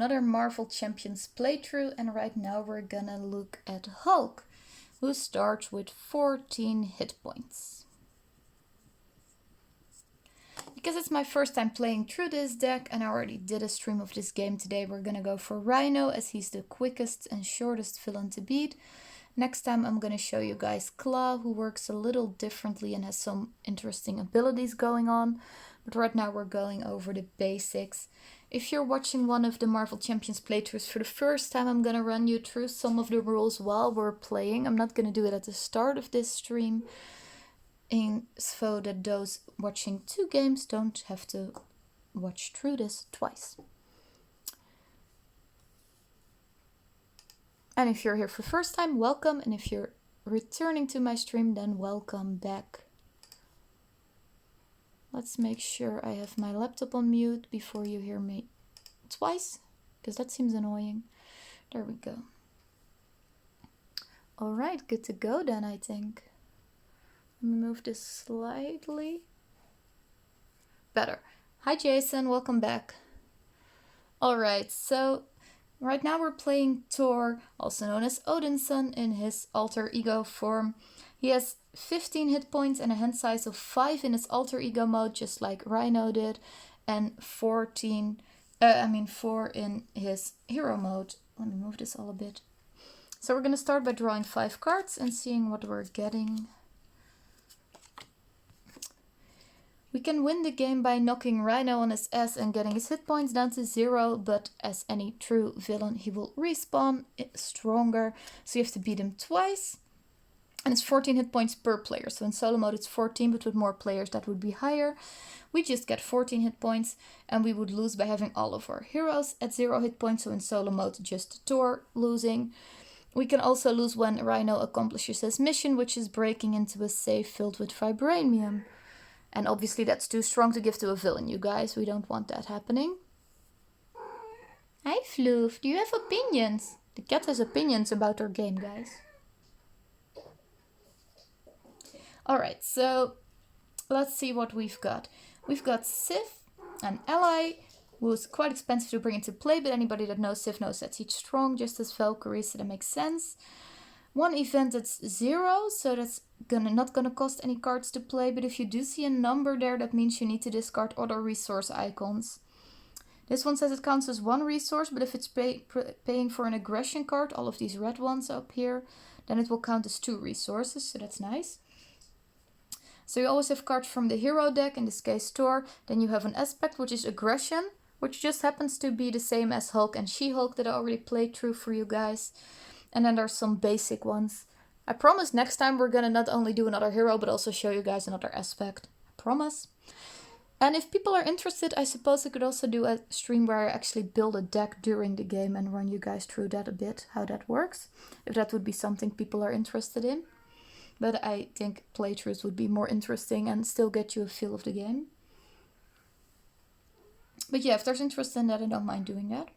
another Marvel Champions playthrough, and right now we're gonna look at Hulk, who starts with 14 hit points. Because it's my first time playing through this deck and I already did a stream of this game today, we're gonna go for Rhino as he's the quickest and shortest villain to beat. Next time I'm gonna show you guys Claw, who works a little differently and has some interesting abilities going on. But right now we're going over the basics. If you're watching one of the Marvel Champions playthroughs for the first time, I'm gonna run you through some of the rules while we're playing. I'm not gonna do it at the start of this stream, so that those watching two games don't have to watch through this twice. And if you're here for the first time, welcome. And if you're returning to my stream, then welcome back. Let's make sure I have my laptop on mute before you hear me twice, because that seems annoying. There we go. All right, good to go then, I think. Let me move this slightly. Better. Hi Jason, welcome back. All right, so right now we're playing Thor, also known as Odin's son, in his alter ego form. He has 15 hit points and a hand size of 5 in his alter ego mode, just like Rhino did, and 4 in his hero mode. Let me move this all a bit. So we're going to start by drawing 5 cards and seeing what we're getting. We can win the game by knocking Rhino on his ass and getting his hit points down to 0, but as any true villain, he will respawn stronger, so you have to beat him twice. And it's 14 hit points per player, so in solo mode it's 14, but with more players that would be higher. We just get 14 hit points, and we would lose by having all of our heroes at 0 hit points, so in solo mode just Thor losing. We can also lose when Rhino accomplishes his mission, which is breaking into a safe filled with vibranium. And obviously that's too strong to give to a villain, you guys. We don't want that happening. Hi Floof, do you have opinions? The cat has opinions about our game, guys. Alright, so let's see what we've got. We've got Sif, an ally, who's quite expensive to bring into play, but anybody that knows Sif knows that he's strong, just as Valkyrie, so that makes sense. One event that's 0, so that's not gonna cost any cards to play, but if you do see a number there, that means you need to discard other resource icons. This one says it counts as 1 resource, but if it's paying for an aggression card, all of these red ones up here, then it will count as 2 resources, so that's nice. So you always have cards from the hero deck, in this case Thor. Then you have an aspect, which is aggression, which just happens to be the same as Hulk and She-Hulk that I already played through for you guys. And then there's some basic ones. I promise next time we're gonna not only do another hero, but also show you guys another aspect. I promise. And if people are interested, I suppose I could also do a stream where I actually build a deck during the game and run you guys through that a bit, how that works. If that would be something people are interested in. But I think playthroughs would be more interesting and still get you a feel of the game. But yeah, if there's interest in that, I don't mind doing that.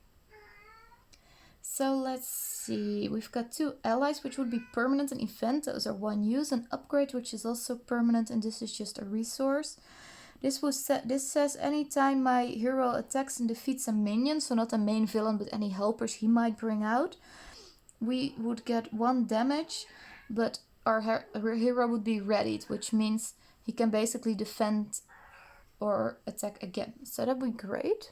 So let's see, we've got 2 allies, which would be permanent and event. Those are 1 use, an upgrade, which is also permanent, and this is just a resource. This says anytime my hero attacks and defeats a minion, so not a main villain, but any helpers he might bring out, we would get 1 damage, but our hero would be readied, which means he can basically defend or attack again. So that would be great.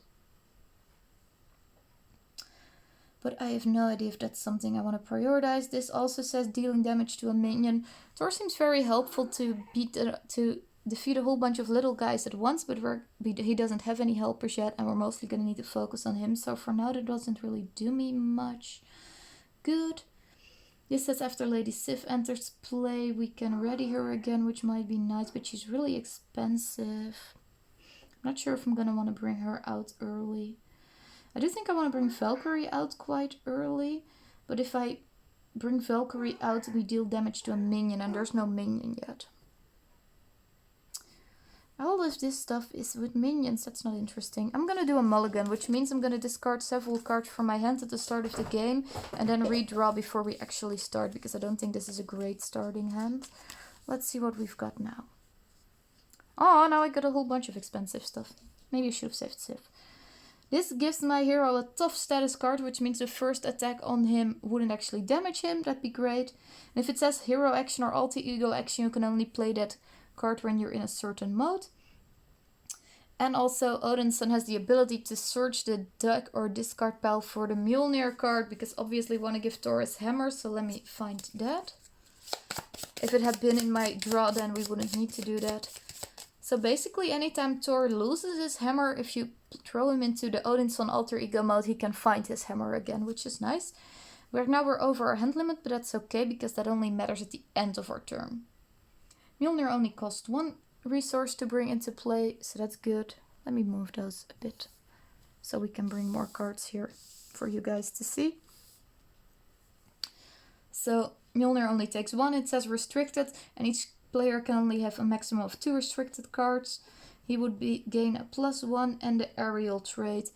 But I have no idea if that's something I want to prioritize. This also says dealing damage to a minion. Thor seems very helpful to defeat a whole bunch of little guys at once, but he doesn't have any helpers yet, and we're mostly going to need to focus on him. So for now, that doesn't really do me much good. This says after Lady Sif enters play, we can ready her again, which might be nice, but she's really expensive. I'm not sure if I'm going to want to bring her out early. I do think I want to bring Valkyrie out quite early, but if I bring Valkyrie out, we deal damage to a minion, and there's no minion yet. All of this stuff is with minions, that's not interesting. I'm going to do a mulligan, which means I'm going to discard several cards from my hand at the start of the game, and then redraw before we actually start, because I don't think this is a great starting hand. Let's see what we've got now. Oh, now I got a whole bunch of expensive stuff. Maybe I should have saved Sif. This gives my hero a tough status card, which means the first attack on him wouldn't actually damage him. That'd be great. And if it says hero action or alter ego action, you can only play that card when you're in a certain mode. And also Odinson has the ability to search the deck or discard pile for the Mjolnir card, because obviously we want to give Thor his hammer, so let me find that. If it had been in my draw, then we wouldn't need to do that. So basically anytime Thor loses his hammer, if you throw him into the Odinson alter ego mode, he can find his hammer again, which is nice. Right now we're over our hand limit, but that's okay because that only matters at the end of our turn. Mjolnir only costs 1 resource to bring into play, so that's good. Let me move those a bit so we can bring more cards here for you guys to see. So Mjolnir only takes 1, it says restricted, and each player can only have a maximum of 2 restricted cards. He would gain a +1 and the aerial trait.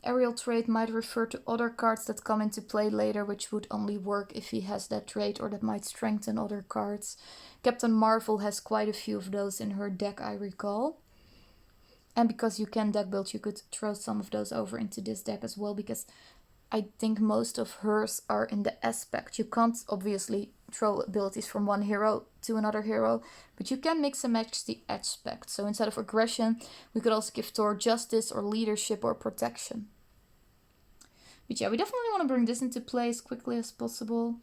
Aerial trait might refer to other cards that come into play later, which would only work if he has that trait, or that might strengthen other cards. Captain Marvel has quite a few of those in her deck, I recall. And because you can deck build, you could throw some of those over into this deck as well, because I think most of hers are in the aspect. You can't obviously throw abilities from one hero to another hero, but you can mix and match the aspect. So instead of aggression, we could also give Thor justice or leadership or protection. But yeah, we definitely want to bring this into play as quickly as possible.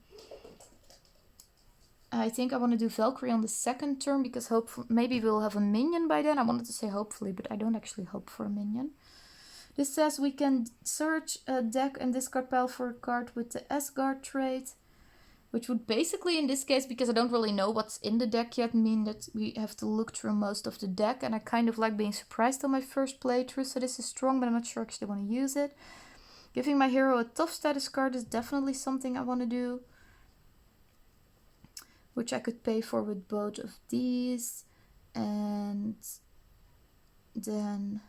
I think I want to do Valkyrie on the second turn, because hopefully maybe we'll have a minion by then. I wanted to say hopefully, but I don't actually hope for a minion. This says we can search a deck and discard pile for a card with the Asgard trait, which would basically, in this case, because I don't really know what's in the deck yet, mean that we have to look through most of the deck, and I kind of like being surprised on my first playthrough, so this is strong, but I'm not sure I actually want to use it. Giving my hero a tough status card is definitely something I want to do, which I could pay for with both of these, and then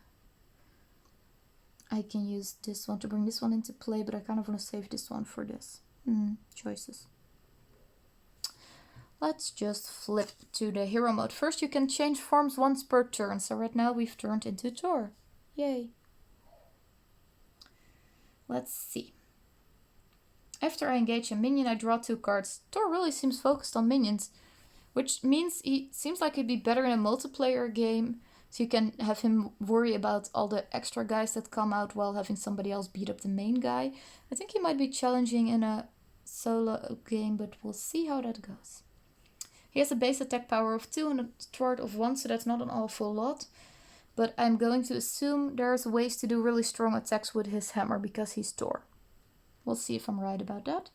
I can use this one to bring this one into play, but I kind of want to save this one for this. Choices. Let's just flip to the hero mode. First, you can change forms once per turn. So right now we've turned into Thor. Yay. Let's see. After I engage a minion, I draw 2 cards. Thor really seems focused on minions, which means he seems like he'd be better in a multiplayer game. So you can have him worry about all the extra guys that come out while having somebody else beat up the main guy. I think he might be challenging in a solo game, but we'll see how that goes. He has a base attack power of 2 and a thwart of 1, so that's not an awful lot. But I'm going to assume there's ways to do really strong attacks with his hammer because he's Thor. We'll see if I'm right about that.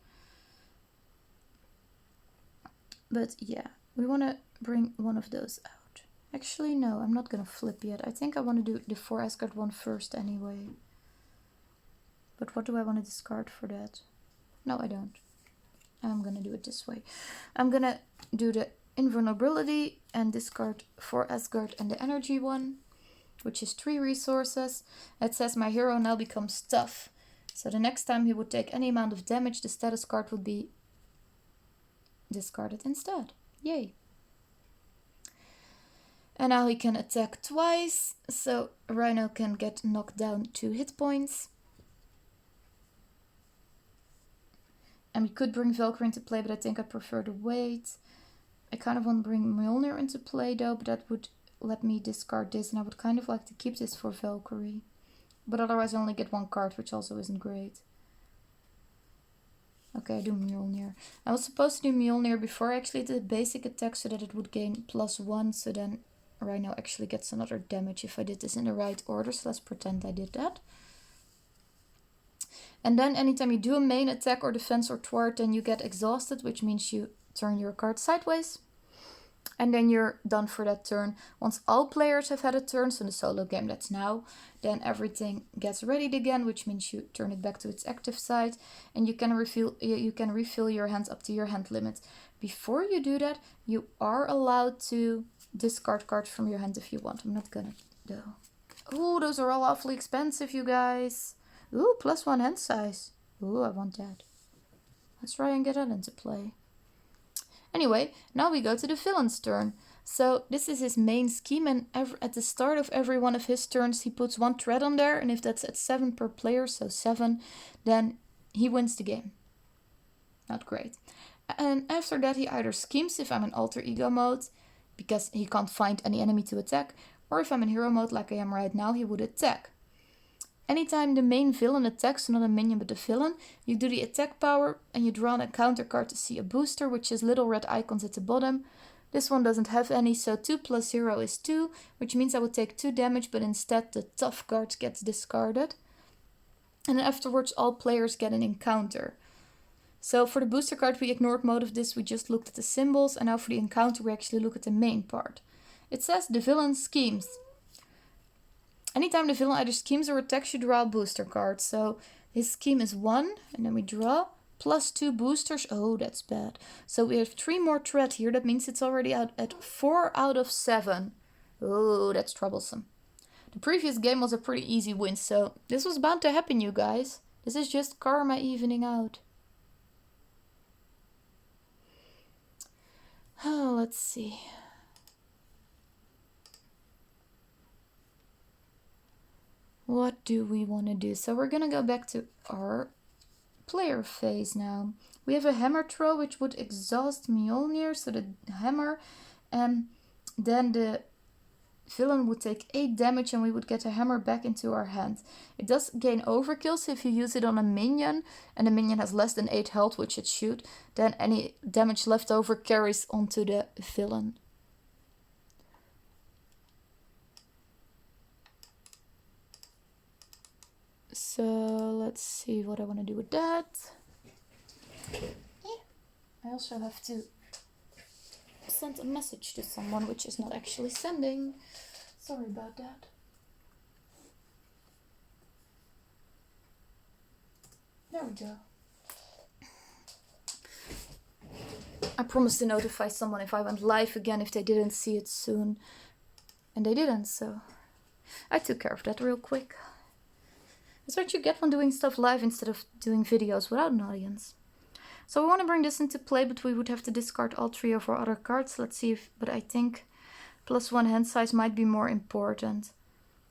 But yeah, we want to bring one of those out. Actually, no, I'm not going to flip yet. I think I want to do the 4 Asgard one first anyway. But what do I want to discard for that? No, I don't. I'm going to do it this way. I'm going to do the invulnerability and discard 4 Asgard and the energy one, which is 3 resources. It says my hero now becomes tough. So the next time he would take any amount of damage, the status card would be discarded instead. Yay. And now he can attack twice, so Rhino can get knocked down 2 hit points. And we could bring Valkyrie into play, but I think I prefer to wait. I kind of want to bring Mjolnir into play though, but that would let me discard this, and I would kind of like to keep this for Valkyrie. But otherwise I only get 1 card, which also isn't great. Okay, I do Mjolnir. I was supposed to do Mjolnir before I actually did basic attack so that it would gain +1, so then Rhino actually gets another damage if I did this in the right order, so let's pretend I did that. And then anytime you do a main attack or defense or thwart, then you get exhausted, which means you turn your card sideways. And then you're done for that turn. Once all players have had a turn, so in the solo game that's now, then everything gets readied again, which means you turn it back to its active side. And you can refill your hand up to your hand limit. Before you do that, you are allowed to discard cards from your hand if you want. I'm not gonna though. Oh, those are all awfully expensive, you guys. Ooh, +1 hand size. Ooh, I want that. Let's try and get that into play. Anyway, now we go to the villain's turn. So this is his main scheme, and at the start of every one of his turns, he puts 1 threat on there, and if that's at 7 per player, so 7, then he wins the game. Not great. And after that, he either schemes if I'm in alter ego mode, because he can't find any enemy to attack, or if I'm in hero mode like I am right now, he would attack. Anytime the main villain attacks, so not a minion but the villain, you do the attack power and you draw an encounter card to see a booster, which is little red icons at the bottom. This one doesn't have any, so 2 plus 0 is 2, which means I would take 2 damage, but instead the tough card gets discarded. And afterwards all players get an encounter. So for the booster card we ignored most of this, we just looked at the symbols, and now for the encounter we actually look at the main part. It says the villain schemes. Anytime the villain either schemes or attacks, you draw a booster card. So his scheme is 1, and then we draw, plus 2 boosters. Oh, that's bad. So we have 3 more threat here. That means it's already out at 4 out of 7. Oh, that's troublesome. The previous game was a pretty easy win, so this was bound to happen, you guys. This is just karma evening out. Oh, let's see. What do we want to do? So we're gonna go back to our player phase now. We have a hammer throw, which would exhaust Mjolnir, so the hammer, and then the villain would take 8 damage and we would get a hammer back into our hand. It does gain overkill, so if you use it on a minion and the minion has less than 8 health, which it should, then any damage left over carries onto the villain. So let's see what I want to do with that. I also have to send a message to someone, which is not actually sending. Sorry about that. There we go. I promised to notify someone if I went live again if they didn't see it soon. And they didn't, so I took care of that real quick. That's what you get when doing stuff live instead of doing videos without an audience. So we want to bring this into play, but we would have to discard all 3 of our other cards. Let's see if, but I think +1 hand size might be more important,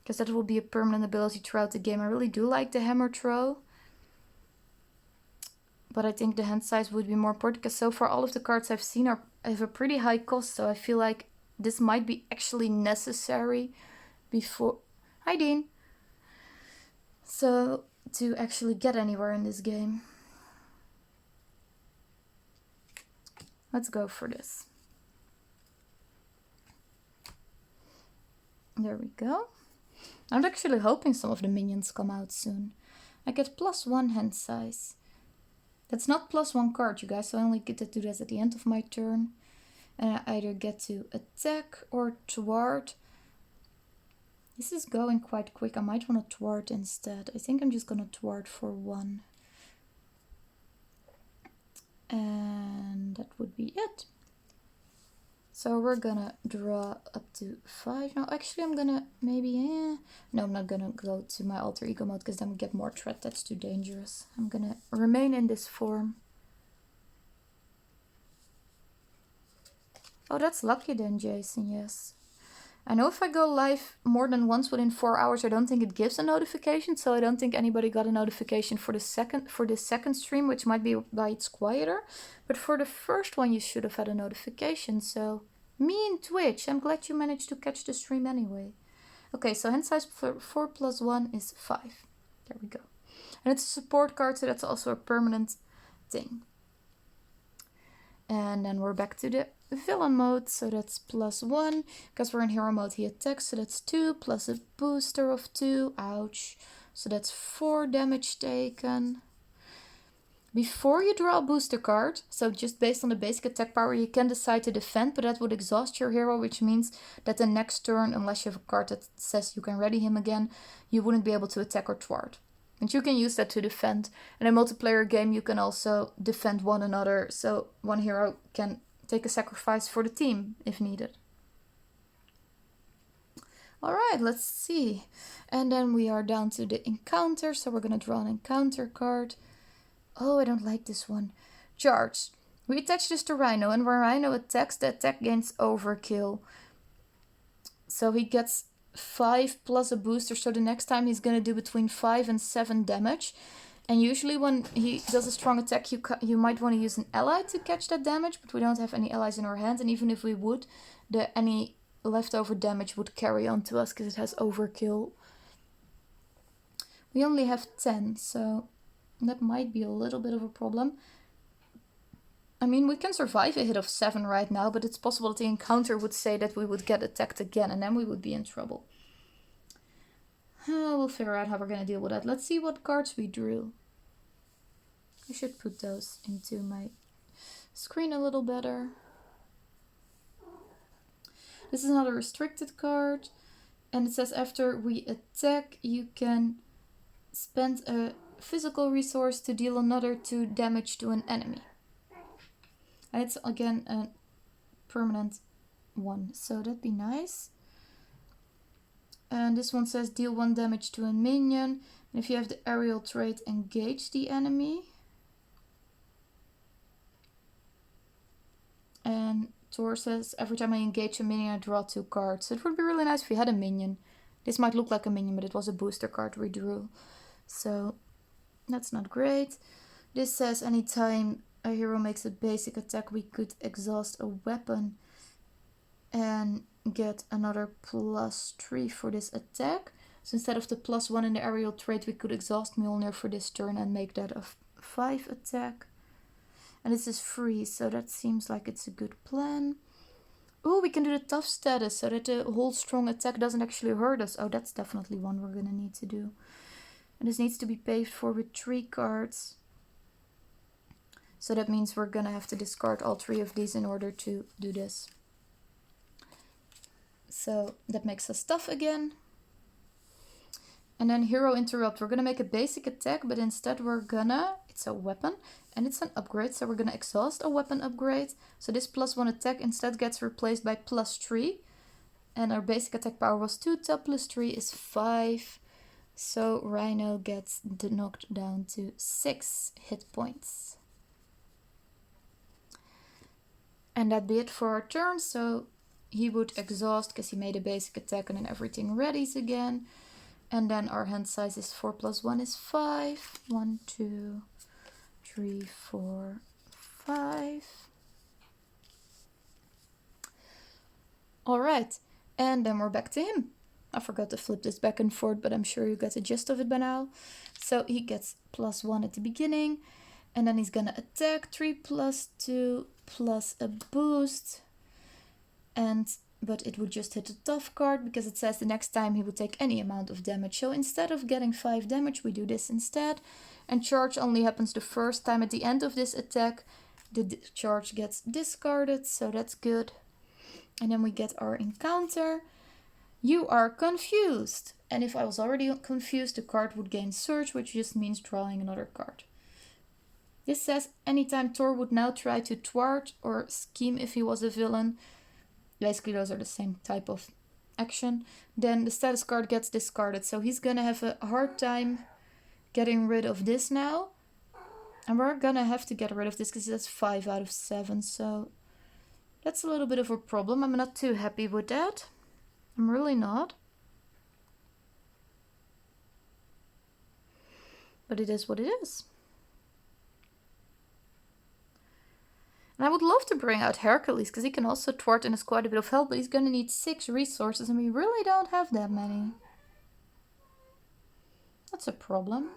because that will be a permanent ability throughout the game. I really do like the hammer throw, but I think the hand size would be more important, because so far all of the cards I've seen have a pretty high cost, so I feel like this might be actually necessary before... Hi Dean! So, to actually get anywhere in this game. Let's go for this. There we go. I'm actually hoping some of the minions come out soon. I get +1 hand size. That's not +1 card, you guys, so I only get to do that at the end of my turn. And I either get to attack or thwart. This is going quite quick. I might want to thwart instead. I think I'm just going to thwart for 1. And that would be it. So we're gonna draw up to 5. No, actually I'm gonna maybe... No, I'm not gonna go to my alter ego mode, because then we get more threat. That's too dangerous. I'm gonna remain in this form. Oh, that's lucky then, Jason, yes. I know if I go live more than once within 4 hours, I don't think it gives a notification, so I don't think anybody got a notification for the second stream, which might be why it's quieter. But for the first one, you should have had a notification. So, me and Twitch, I'm glad you managed to catch the stream anyway. Okay, so hand size for 4 + 1 is 5. There we go. And it's a support card, so that's also a permanent thing. And then we're back to the villain mode, so that's +1. Because we're in hero mode, he attacks, so that's 2 plus a booster of 2. Ouch. So that's 4 damage taken. Before you draw a booster card, so just based on the basic attack power, you can decide to defend, but that would exhaust your hero, which means that the next turn, unless you have a card that says you can ready him again, you wouldn't be able to attack or thwart. And you can use that to defend. In a multiplayer game, you can also defend one another, so one hero can take a sacrifice for the team if needed. Alright, let's see. And then we are down to the encounter, so we're going to draw an encounter card. Oh, I don't like this one. Charge. We attach this to Rhino, and when Rhino attacks, the attack gains overkill. So he gets 5 plus a booster, so the next time he's gonna do between 5 and 7 damage. And usually when he does a strong attack, you might want to use an ally to catch that damage, but we don't have any allies in our hand, and even if we would, any leftover damage would carry on to us because it has overkill. We only have 10, so that might be a little bit of a problem. I mean, we can survive a hit of 7 right now, but it's possible that the encounter would say that we would get attacked again, and then we would be in trouble. We'll figure out how we're going to deal with that. Let's see what cards we drew. I should put those into my screen a little better. This is another restricted card. And it says after we attack, you can spend a physical resource to deal another 2 damage to an enemy. And it's again a permanent one, so that'd be nice. And this one says deal 1 damage to a minion. And if you have the aerial trait, engage the enemy. And Thor says every time I engage a minion, I draw 2 cards. So it would be really nice if we had a minion. This might look like a minion, but it was a booster card we drew. So that's not great. This says anytime a hero makes a basic attack, we could exhaust a weapon and get another +3 for this attack. So instead of the +1 in the aerial trait, we could exhaust Mjolnir for this turn and make that a 5 attack. And this is free, so that seems like it's a good plan. Oh, we can do the tough status so that the whole strong attack doesn't actually hurt us. Oh, that's definitely one we're gonna need to do. And this needs to be paid for with 3 cards. So that means we're gonna have to discard all 3 of these in order to do this. So that makes us tough again. And then Hero Interrupt. We're gonna make a basic attack, but instead it's a weapon and it's an upgrade. So we're gonna exhaust a weapon upgrade. So this +1 attack instead gets replaced by +3. And our basic attack power was 2, top +3 is 5. So Rhino gets knocked down to 6 hit points. And that'd be it for our turn. So he would exhaust because he made a basic attack and then everything readies again. And then our hand size is 4 + 1 is 5. 1, 2, 3, 4, 5. All right. And then we're back to him. I forgot to flip this back and forth, but I'm sure you got the gist of it by now. So he gets +1 at the beginning. And then he's gonna attack 3 + 2 plus a boost. But it would just hit the tough card because it says the next time he would take any amount of damage. So instead of getting 5 damage, we do this instead. And charge only happens the first time. At the end of this attack, the charge gets discarded, so that's good. And then we get our encounter. You are confused. And if I was already confused, the card would gain Surge, which just means drawing another card. This says anytime Thor would now try to thwart or scheme if he was a villain, basically those are the same type of action, then the status card gets discarded. So he's gonna have a hard time getting rid of this now. And we're gonna have to get rid of this because that's 5 out of 7. So that's a little bit of a problem. I'm not too happy with that. I'm really not. But it is what it is. And I would love to bring out Hercules, because he can also thwart and has quite a bit of help, but he's going to need 6 resources, and we really don't have that many. That's a problem.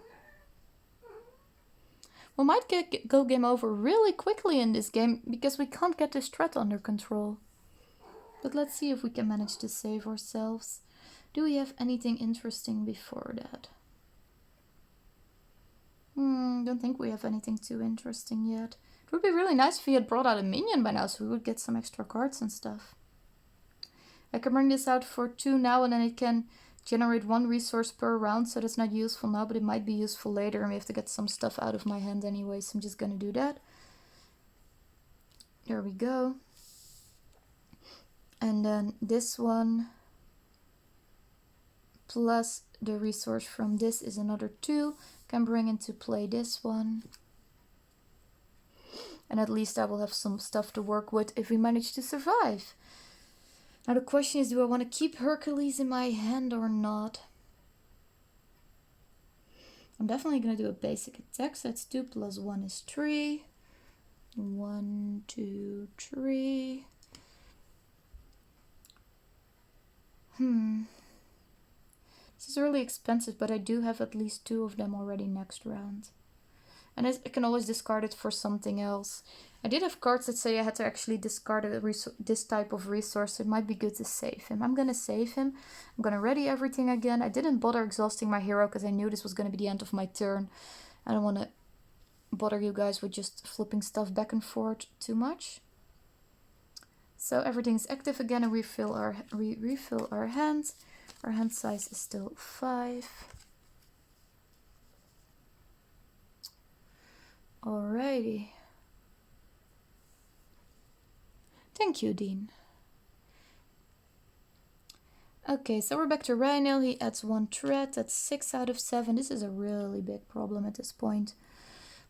We might go game over really quickly in this game, because we can't get this threat under control. But let's see if we can manage to save ourselves. Do we have anything interesting before that? Don't think we have anything too interesting yet. It would be really nice if he had brought out a minion by now, so we would get some extra cards and stuff. I can bring this out for 2 now, and then it can generate 1 resource per round, so that's not useful now, but it might be useful later, and we have to get some stuff out of my hand anyway, so I'm just gonna do that. There we go. And then this one, plus the resource from this is another 2. Can bring into play this one. And at least I will have some stuff to work with if we manage to survive. Now the question is, do I want to keep Hercules in my hand or not? I'm definitely going to do a basic attack. So that's 2 plus 1 is 3. 1, 2, 3. This is really expensive, but I do have at least 2 of them already next round. And I can always discard it for something else. I did have cards that say I had to actually discard this type of resource. So it might be good to save him. I'm going to save him. I'm going to ready everything again. I didn't bother exhausting my hero because I knew this was going to be the end of my turn. I don't want to bother you guys with just flipping stuff back and forth too much. So everything's active again, and we refill our hands. Our hand size is still 5. Alrighty. Thank you, Dean. Okay, so we're back to Rhino. He adds 1 threat. That's 6 out of 7. This is a really big problem at this point.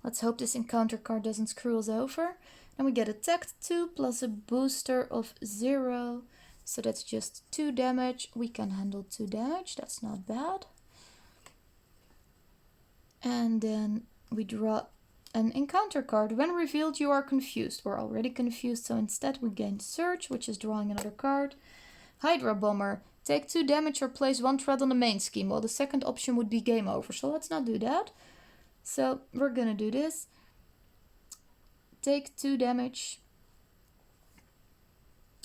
Let's hope this encounter card doesn't screw us over. And we get attacked 2 plus a booster of 0. So that's just 2 damage. We can handle 2 damage. That's not bad. And then we draw an encounter card. When revealed, you are confused. We're already confused, so instead we gain Search, which is drawing another card. Hydra Bomber. Take 2 damage or place 1 threat on the main scheme. Well, the second option would be game over, so let's not do that. So we're gonna do this. Take 2 damage.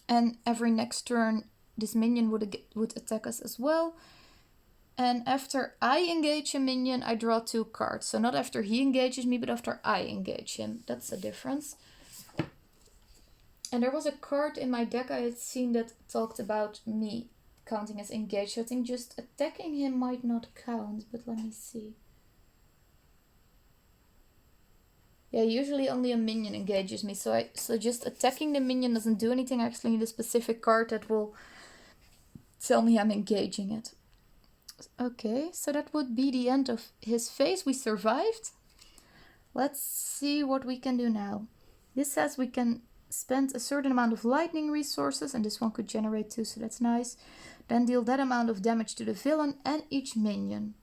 And every next turn, this minion would attack us as well. And after I engage a minion, I draw 2 cards. So not after he engages me, but after I engage him. That's the difference. And there was a card in my deck I had seen that talked about me counting as engaged. So I think just attacking him might not count, but let me see. Yeah, usually only a minion engages me. So just attacking the minion doesn't do anything. I actually need a specific card that will tell me I'm engaging it. Okay, so that would be the end of his phase. We survived. Let's see what we can do now. This says we can spend a certain amount of lightning resources, and this one could generate 2, so that's nice. Then deal that amount of damage to the villain and each minion.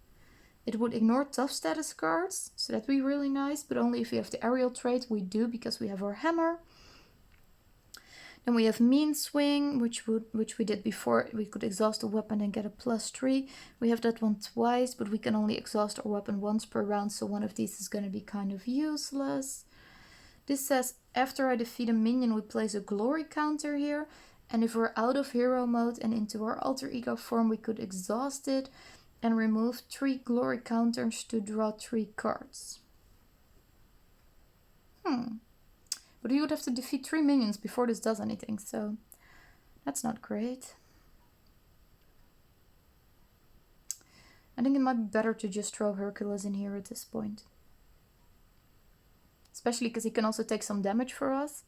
It would ignore tough status cards, so that'd be really nice, but only if we have the aerial trait. We do, because we have our hammer. Then we have Mean Swing, which we did before. We could exhaust a weapon and get a +3. We have that one twice, but we can only exhaust our weapon once per round, so one of these is going to be kind of useless. This says, after I defeat a minion, we place a glory counter here. And if we're out of hero mode and into our alter ego form, we could exhaust it and remove 3 glory counters to draw 3 cards. But we would have to defeat 3 minions before this does anything, so that's not great. I think it might be better to just throw Hercules in here at this point. Especially because he can also take some damage for us.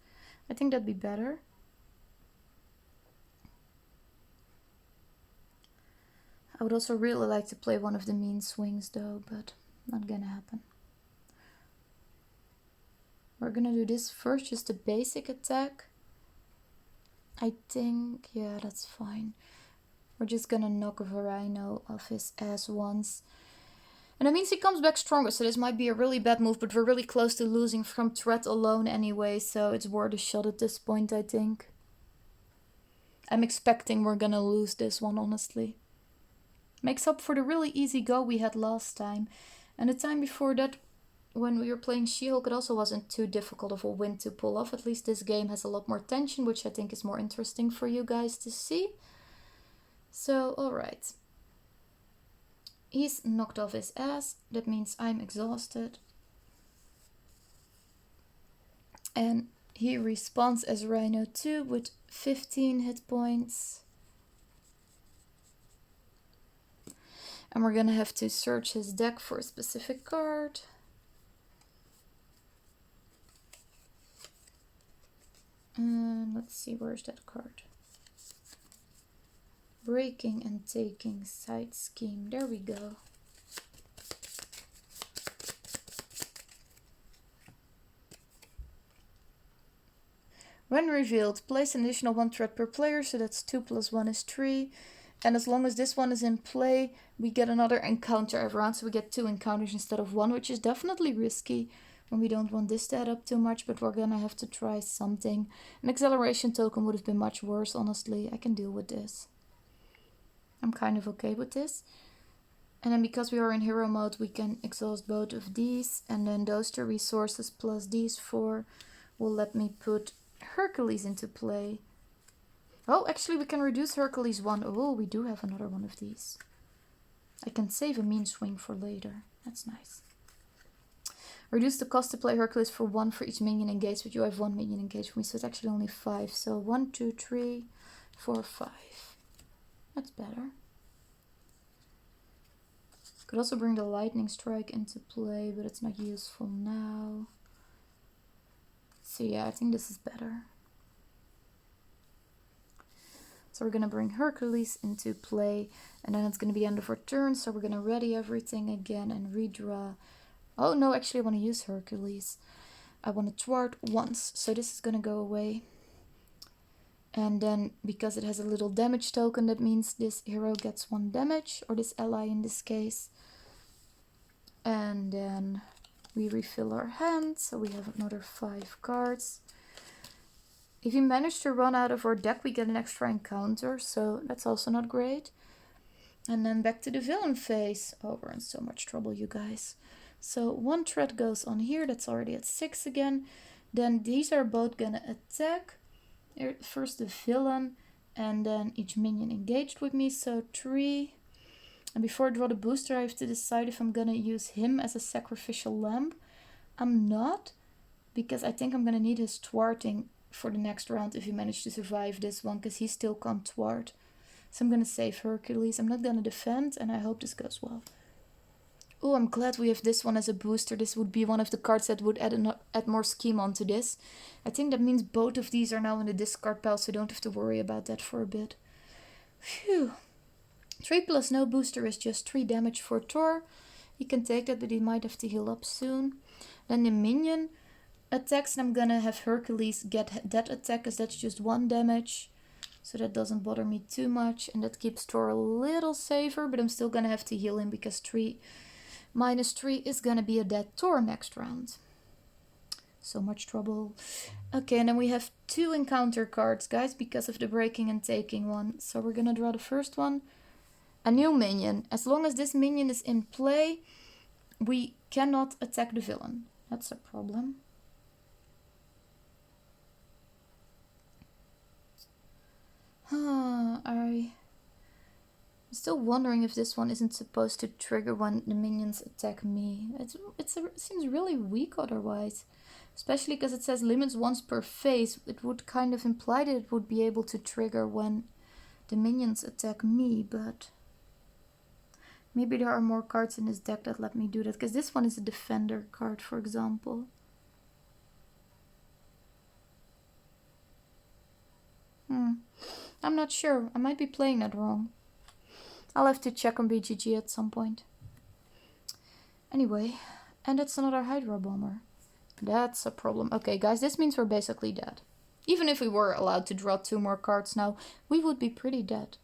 I think that'd be better. I would also really like to play one of the Mean Swings though, but not gonna happen. We're gonna do this first, just a basic attack. I think, yeah, that's fine. We're just gonna knock a Rhino off his ass once. And that means he comes back stronger, so this might be a really bad move, but we're really close to losing from threat alone anyway, so it's worth a shot at this point, I think. I'm expecting we're gonna lose this one, honestly. Makes up for the really easy go we had last time. And the time before that, when we were playing She-Hulk, it also wasn't too difficult of a win to pull off. At least this game has a lot more tension, which I think is more interesting for you guys to see. So, alright. He's knocked off his ass. That means I'm exhausted. And he respawns as Rhino 2 with 15 hit points. And we're gonna have to search his deck for a specific card. And let's see, where's that card? Breaking and taking side scheme. There we go. When revealed, place an additional 1 threat per player, so that's 2 plus 1 is 3. And as long as this one is in play, we get another encounter every round, so we get 2 encounters instead of 1, which is definitely risky when we don't want this to add up too much, but we're gonna have to try something. An acceleration token would have been much worse, honestly. I can deal with this. I'm kind of okay with this. And then because we are in hero mode, we can exhaust both of these. And then those 2 resources plus these 4 will let me put Hercules into play. Oh, actually we can reduce Hercules 1. Oh, we do have another one of these. I can save a mean swing for later. That's nice. Reduce the cost to play Hercules for 1 for each minion engaged with you. I have 1 minion engaged with me, so it's actually only 5. So 1, 2, 3, 4, 5. That's better. Could also bring the lightning strike into play, but it's not useful now. So yeah, I think this is better. So we're gonna bring Hercules into play, and then it's gonna be end of our turn, so we're gonna ready everything again and redraw. Oh no, actually I want to use Hercules. I want to thwart once, so this is gonna go away. And then because it has a little damage token, that means this hero gets 1 damage, or this ally in this case. And then we refill our hand, so we have another 5 cards. If we manage to run out of our deck, we get an extra encounter, so that's also not great. And then back to the villain phase. Oh, we're in so much trouble, you guys. So 1 threat goes on here, that's already at 6 again. Then these are both gonna attack. First the villain, and then each minion engaged with me, so 3. And before I draw the booster, I have to decide if I'm gonna use him as a sacrificial lamb. I'm not, because I think I'm gonna need his thwarting for the next round if he managed to survive this one, because he still can't thwart. So I'm gonna save Hercules. I'm not gonna defend, and I hope this goes well. Oh, I'm glad we have this one as a booster. This would be one of the cards that would add more scheme onto this. I think that means both of these are now in the discard pile, so I don't have to worry about that for a bit. Phew. 3 plus no booster is just 3 damage for Thor. He can take that, but he might have to heal up soon. Then the minion attacks, and I'm gonna have Hercules get that attack, because that's just 1 damage. So that doesn't bother me too much, and that keeps Thor a little safer, but I'm still gonna have to heal him, because 3 minus 3 is gonna be a dead Thor next round. So much trouble. Okay, and then we have 2 encounter cards, guys, because of the breaking and taking one. So we're gonna draw the first one. A new minion. As long as this minion is in play, we cannot attack the villain. That's a problem. I'm still wondering if this one isn't supposed to trigger when the minions attack me. It seems really weak otherwise. Especially because it says limits once per phase. It would kind of imply that it would be able to trigger when the minions attack me, but maybe there are more cards in this deck that let me do that, because this one is a defender card, for example. I'm not sure. I might be playing that wrong. I'll have to check on BGG at some point. Anyway, and that's another Hydra Bomber. That's a problem. Okay, guys, this means we're basically dead. Even if we were allowed to draw 2 more cards now, we would be pretty dead.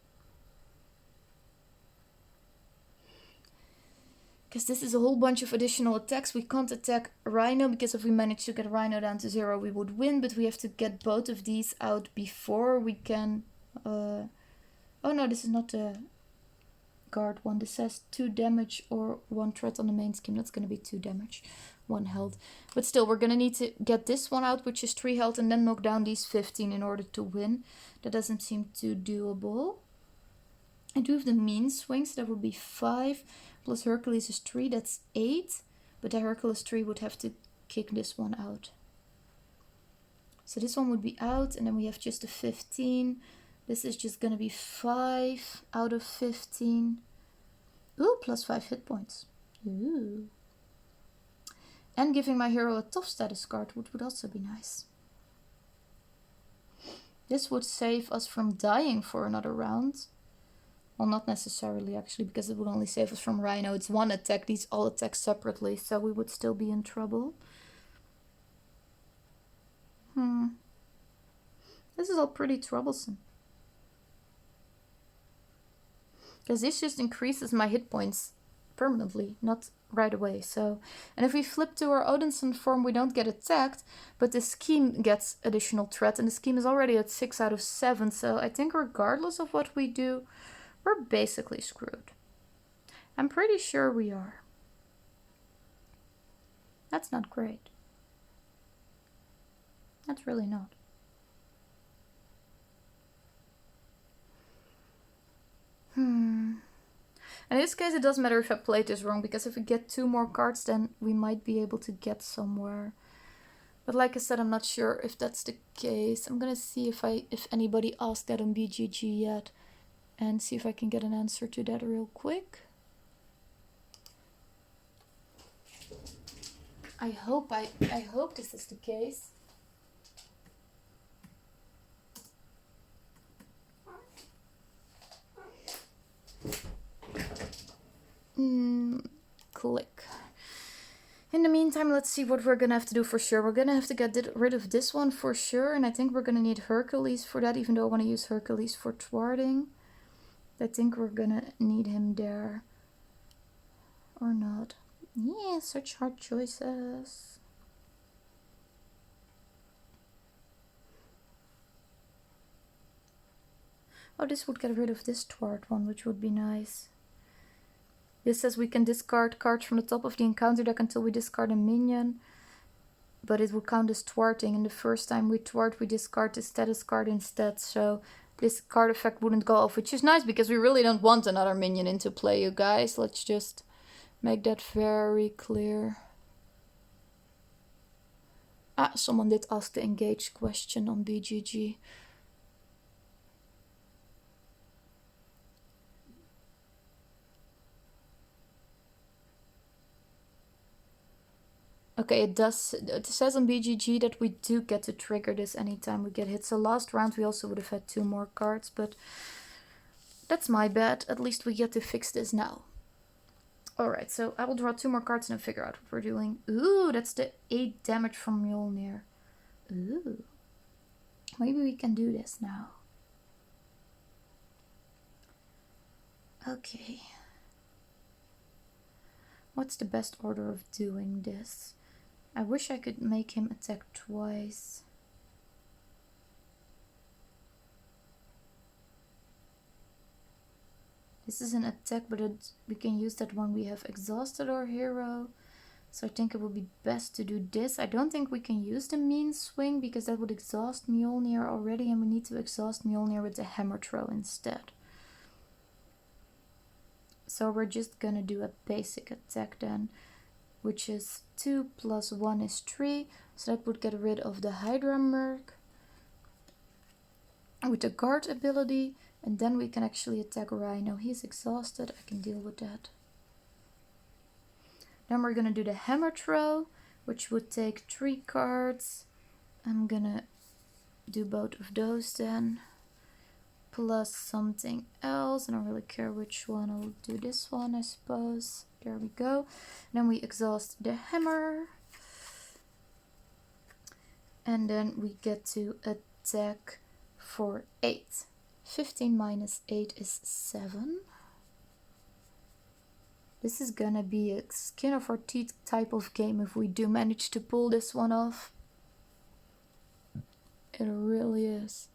Because this is a whole bunch of additional attacks. We can't attack Rhino, because if we manage to get Rhino down to 0, we would win. But we have to get both of these out before we can... Oh no, this is not the guard one. This says 2 damage or 1 threat on the main scheme. That's going to be 2 damage, 1 health. But still, we're going to need to get this one out, which is 3 health, and then knock down these 15 in order to win. That doesn't seem too doable. I do have the mean swings. That would be 5. Plus Hercules is 3, that's 8. But the Hercules 3 would have to kick this one out. So this one would be out, and then we have just a 15. This is just going to be 5 out of 15. Ooh, plus 5 hit points. Ooh. And giving my hero a tough status card would also be nice. This would save us from dying for another round. Well, not necessarily, actually, because it would only save us from Rhino. It's 1 attack. These all attack separately, so we would still be in trouble. This is all pretty troublesome. Because this just increases my hit points permanently, not right away. So, and if we flip to our Odinson form, we don't get attacked, but the scheme gets additional threat, and the scheme is already at 6 out of 7. So I think regardless of what we do, we're basically screwed. I'm pretty sure we are. That's not great. That's really not. In this case, it doesn't matter if I played this wrong, because if we get 2 more cards, then we might be able to get somewhere. But like I said, I'm not sure if that's the case. I'm gonna see if anybody asked that on BGG yet, and see if I can get an answer to that real quick. I hope this is the case. Click. In the meantime, let's see what we're gonna have to do for sure. We're gonna have to get rid of this one for sure, and I think we're gonna need Hercules for that, even though I want to use Hercules for thwarting. I think we're gonna need him there. Or not. Yeah, such hard choices. Oh, this would get rid of this thwart one, which would be nice. This says we can discard cards from the top of the encounter deck until we discard a minion. But it will count as thwarting, and the first time we thwart, we discard the status card instead. So this card effect wouldn't go off, which is nice because we really don't want another minion into play, you guys. Let's just make that very clear. Ah, someone did ask the engage question on BGG. Okay, it says on BGG that we do get to trigger this anytime we get hit. So last round we also would have had 2 more cards, but that's my bad. At least we get to fix this now. Alright, so I will draw 2 more cards and figure out what we're doing. Ooh, that's the 8 damage from Mjolnir. Ooh. Maybe we can do this now. Okay. What's the best order of doing this? I wish I could make him attack twice. This is an attack, but we can use that when we have exhausted our hero. So I think it would be best to do this. I don't think we can use the mean swing because that would exhaust Mjolnir already, and we need to exhaust Mjolnir with the hammer throw instead. So we're just gonna do a basic attack then, which is 2 plus 1 is 3. So that would get rid of the Hydra Merc with the guard ability. And then we can actually attack Rhino. He's exhausted. I can deal with that. Then we're gonna do the hammer throw, which would take 3 cards. I'm gonna do both of those then. Plus something else. I don't really care which one. I'll do this one, I suppose. There we go. Then we exhaust the hammer. And then we get to attack for 8. 15 minus 8 is 7. This is gonna be a skin of our teeth type of game if we do manage to pull this one off. It really is.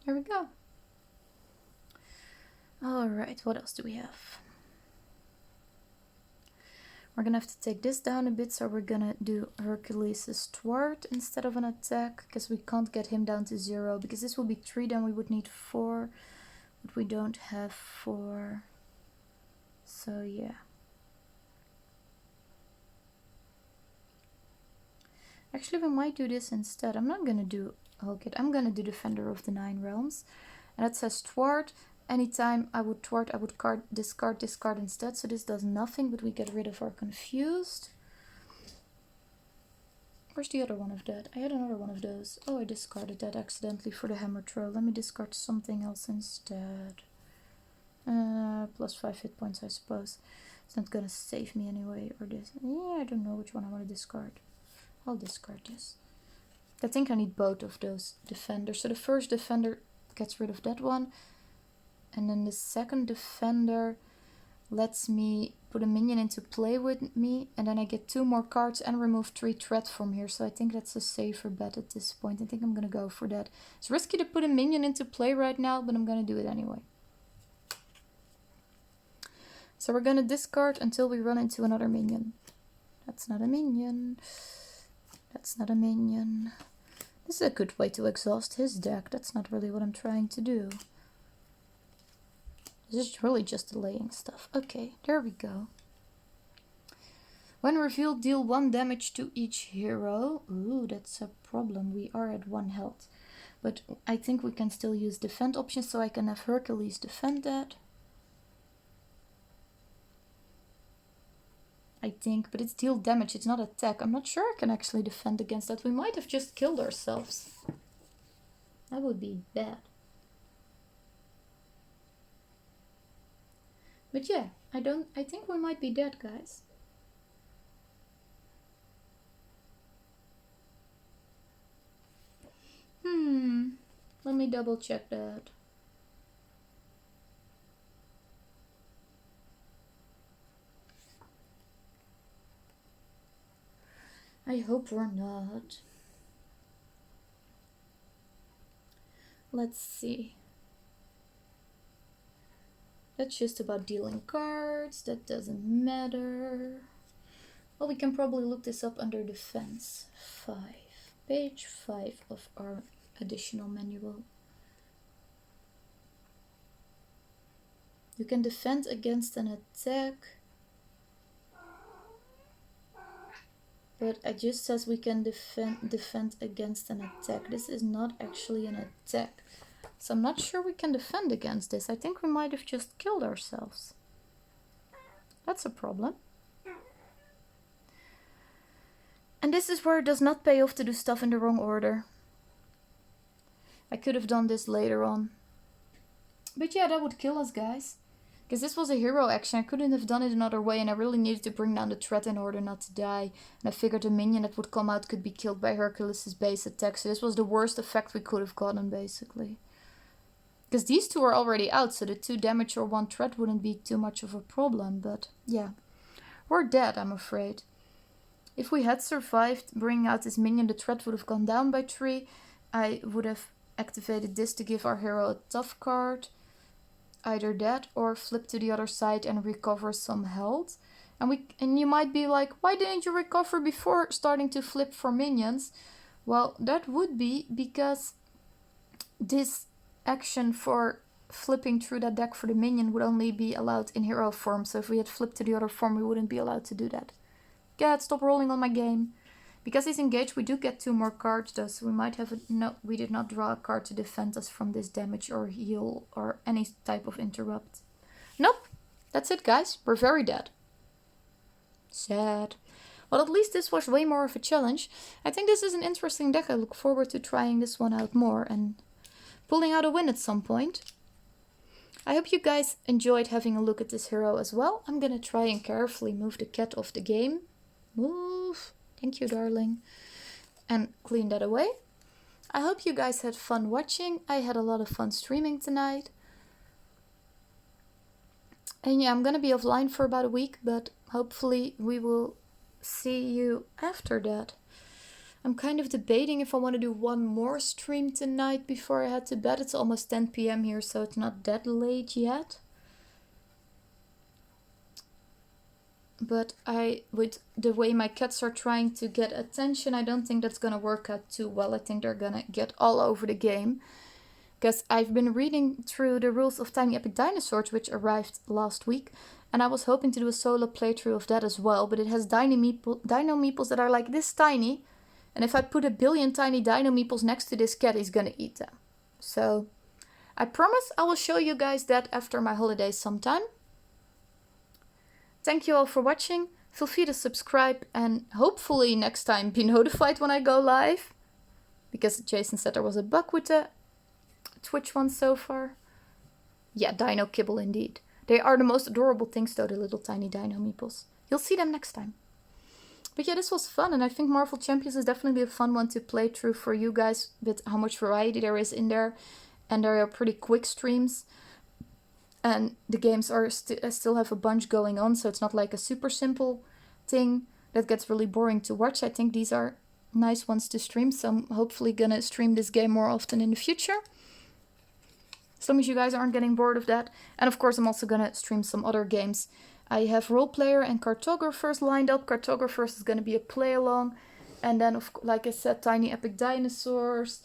There we go. Alright, what else do we have? We're gonna have to take this down a bit, so we're gonna do Hercules' thwart instead of an attack, because we can't get him down to 0, because this will be 3, then we would need 4, but we don't have 4, so yeah. Actually, we might do this instead. I'm not gonna do Hulkit, I'm gonna do Defender of the Nine Realms, and that says thwart. Anytime I would thwart, I would discard this card instead, so this does nothing, but we get rid of our confused. Where's the other one of that? I had another one of those. Oh, I discarded that accidentally for the hammer throw. Let me discard something else instead. Plus 5 hit points, I suppose. It's not gonna save me anyway, or this. Yeah, I don't know which one I want to discard. I'll discard this. I think I need both of those defenders. So the first defender gets rid of that one. And then the second defender lets me put a minion into play with me. And then I get 2 more cards and remove 3 threat from here. So I think that's a safer bet at this point. I think I'm going to go for that. It's risky to put a minion into play right now, but I'm going to do it anyway. So we're going to discard until we run into another minion. That's not a minion. That's not a minion. This is a good way to exhaust his deck. That's not really what I'm trying to do. This is really just delaying stuff. Okay, there we go. When revealed, deal 1 damage to each hero. Ooh, that's a problem. We are at 1 health. But I think we can still use defend options, so I can have Hercules defend that. I think, but it's deal damage, it's not attack. I'm not sure I can actually defend against that. We might have just killed ourselves. That would be bad. But yeah, I think we might be dead, guys. Let me double check that. I hope we're not. Let's see. That's just about dealing cards. That doesn't matter. Well, we can probably look this up under defense 5. Page 5 of our additional manual. You can defend against an attack. But it just says we can defend against an attack. This is not actually an attack. So I'm not sure we can defend against this. I think we might have just killed ourselves. That's a problem. And this is where it does not pay off to do stuff in the wrong order. I could have done this later on. But yeah, that would kill us, guys. Because this was a hero action. I couldn't have done it another way, and I really needed to bring down the threat in order not to die. And I figured the minion that would come out could be killed by Hercules' base attack. So this was the worst effect we could have gotten, basically. Because these 2 are already out, so the 2 damage or 1 threat wouldn't be too much of a problem. But yeah, we're dead, I'm afraid. If we had survived bringing out this minion, the threat would have gone down by 3. I would have activated this to give our hero a tough card. Either that or flip to the other side and recover some health. And you might be like, why didn't you recover before starting to flip for minions? Well, that would be because this action for flipping through that deck for the minion would only be allowed in hero form. So if we had flipped to the other form, we wouldn't be allowed to do that. God, stop rolling on my game. Because he's engaged, we do get 2 more cards though, so we might have no, we did not draw a card to defend us from this damage or heal or any type of interrupt. Nope, that's it, guys. We're very dead. Sad. Well, at least this was way more of a challenge. I think this is an interesting deck. I look forward to trying this one out more and pulling out a win at some point. I hope you guys enjoyed having a look at this hero as well. I'm gonna try and carefully move the cat off the game. Move. Thank you, darling. And clean that away. I hope you guys had fun watching. I had a lot of fun streaming tonight. And yeah, I'm gonna be offline for about a week, but hopefully we will see you after that. I'm kind of debating if I want to do one more stream tonight before I head to bed. It's almost 10 p.m. here, so it's not that late yet. But with the way my cats are trying to get attention, I don't think that's gonna work out too well. I think they're gonna get all over the game. Because I've been reading through the rules of Tiny Epic Dinosaurs, which arrived last week. And I was hoping to do a solo playthrough of that as well. But it has dino meeples that are like this tiny. And if I put 1 billion tiny dino meeples next to this cat, he's gonna eat them. So I promise I will show you guys that after my holidays sometime. Thank you all for watching. Feel free to subscribe and hopefully next time be notified when I go live. Because Jason said there was a bug with the Twitch one so far. Yeah, dino kibble indeed. They are the most adorable things though, the little tiny dino meeples. You'll see them next time. But yeah, this was fun, and I think Marvel Champions is definitely a fun one to play through for you guys with how much variety there is in there. And there are pretty quick streams. And the games are still have a bunch going on, so it's not like a super simple thing that gets really boring to watch. I think these are nice ones to stream, so I'm hopefully gonna stream this game more often in the future. As long as you guys aren't getting bored of that. And of course, I'm also gonna stream some other games. I have Roleplayer and Cartographers lined up. Cartographers is gonna be a play along. And then, like I said, Tiny Epic Dinosaurs.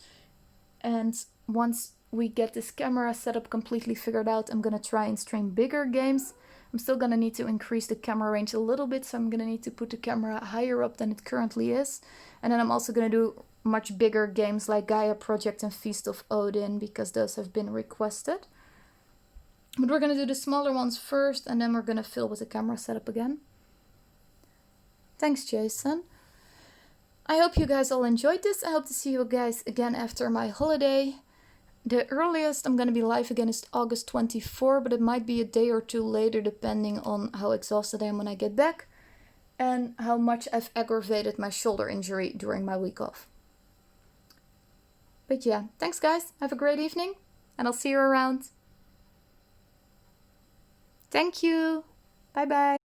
And once we get this camera setup completely figured out, I'm gonna try and stream bigger games. I'm still gonna need to increase the camera range a little bit, so I'm gonna need to put the camera higher up than it currently is. And then I'm also gonna do much bigger games like Gaia Project and Feast of Odin, because those have been requested. But we're gonna do the smaller ones first, and then we're gonna fill with the camera setup again. Thanks, Jason. I hope you guys all enjoyed this. I hope to see you guys again after my holiday. The earliest I'm gonna be live again is August 24, but it might be a day or two later depending on how exhausted I am when I get back and how much I've aggravated my shoulder injury during my week off. But yeah, thanks guys. Have a great evening, and I'll see you around. Thank you. Bye bye.